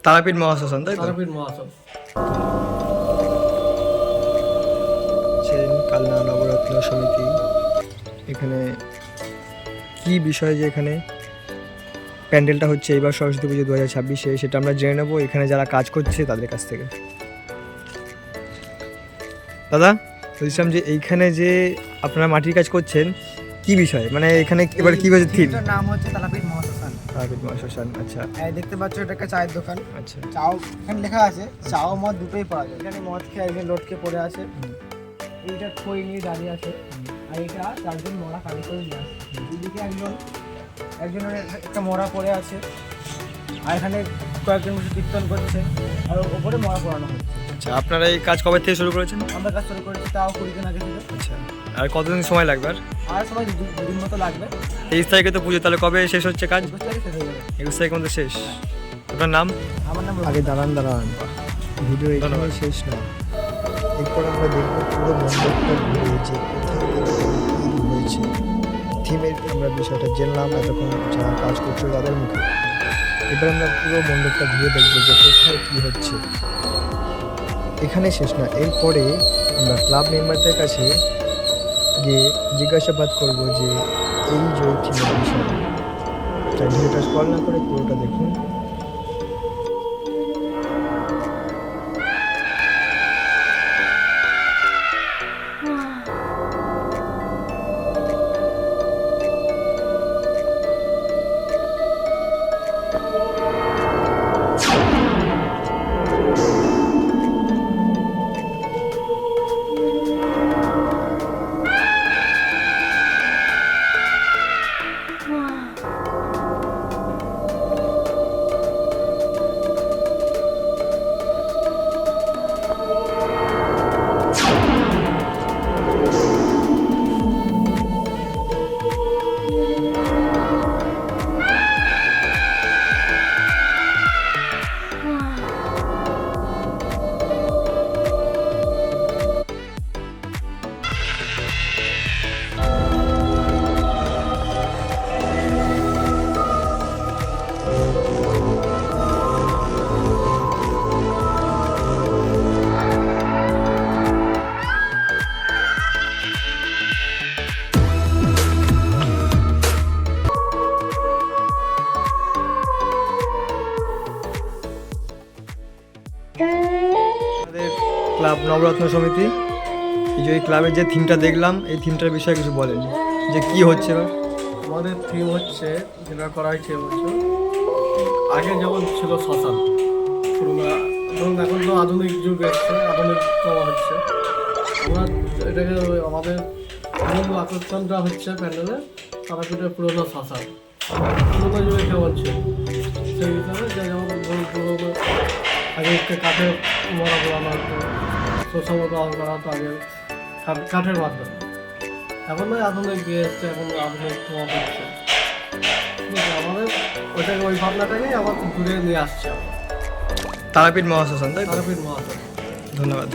তারাপীঠ মহাশ্মশান, তাই তো? তারাপীঠ মহাশ্মশান। কালনা নবরত্ন সমিতি, এখানে কি বিষয় যে এখানে প্যান্ডেলটা হচ্ছে এইবার সরস্বতী পুজো 2026-এ, সেটা আমরা জেনে নেবো এখানে যারা কাজ করছে তাদের কাছ থেকে। দাদা, বলছিলাম যে এইখানে যে আপনারা মাটির কাজ করছেন কি বিষয়, মানে এখানে এবার কি বলছে থিম? এটার নাম হচ্ছে তারাপীঠ মহাশ্মশান। তারাপীঠ মহাশ্মশান, আচ্ছা এই দেখতে পাচ্ছ এটা একটা চায়ের দোকান। আচ্ছা। চাও এখানে লেখা আছে চাও মদ দুটোই পাওয়া যায়। এখানে মদ খেয়ে একজন লটকে পড়ে আছে, এইটা খই নিয়ে দাঁড়িয়ে আছে, আর এটা চারজন মরা কালি করে নিয়ে আসছে। এদিকে একজনের একটা মরা পড়ে আছে, আর এখানে কয়েকজন বসে কীর্তন করছে, আর ওপরে মরা পড়ানো হচ্ছে। আচ্ছা, আপনারা এই কাজ কবে থেকে শুরু করেছেন? আমরা কাজ শুরু করেছি তাও 20 দিন আগে থেকে। আচ্ছা, আর কতদিন সময় লাগবে? আর সময় দুদিন মতো লাগবে। 23 তারিখে তো পুজো, তাহলে কবে শেষ হচ্ছে কাজ? 21 তারিখে শেষ হয়ে যাবে। 21 তারিখের মধ্যে শেষ। আপনার নাম? আমার নাম আগে দাঁড়ান, ভিডিও এখানে শেষ না, এরপর আমরা দেখবো পুরো মণ্ডপটা ঘুরে যে কোথায় কী হয়েছে, থিমের আমরা বিষয়টা জানলাম এতক্ষণ যারা কাজ করছে তাদের মুখে। এবার আমরা পুরো মণ্ডপটা ঘুরে দেখবো যে কোথায় কী হচ্ছে। এখানে শেষ না, এরপরে আমরা ক্লাব মেম্বারদের কাছে গিয়ে জিজ্ঞাসাবাদ করব যে এই যে থিমের বিষয়। তাই ভিডিওটা স্ক্রল না করে পুরোটা দেখুন। আমাদের ক্লাব নবরত্ন সমিতি, এই যে এই ক্লাবের যে থিমটা দেখলাম, এই থিমটার বিষয়ে কিছু বলেন যে কি হচ্ছে এবার? আমাদের থিম হচ্ছে, যেটা করা হয়েছে হচ্ছে আগে যেমন ছিল শ্মশান, ধরুন এখন তো আধুনিক যুগ এসছে, আধুনিক করা হচ্ছে। আমরা এটাকে আমাদের মূল আকর্ষণটা হচ্ছে প্যান্ডেলে তারাপীঠের পুরোনো শ্মশান, পুরোনো যুগে কেমন ছিল সেই হিসাবে, যে যেমন ধরুন পুরোনো আগে কাঠের মরা পোড়ানো হতো, শোষণ দহন করা হতো আগে কাঠের মাধ্যমে। এখন নয় আধুনিক গিয়ে এসছে, এখন আধুনিক হচ্ছে। আমাদের ওইটাকে ওই ভাবনাটাকেই আবার ঘুরে নিয়ে আসছে তারাপীঠ মহাশ্মশান, তাই তো? তারাপীঠ মহাশ্মশান। ধন্যবাদ।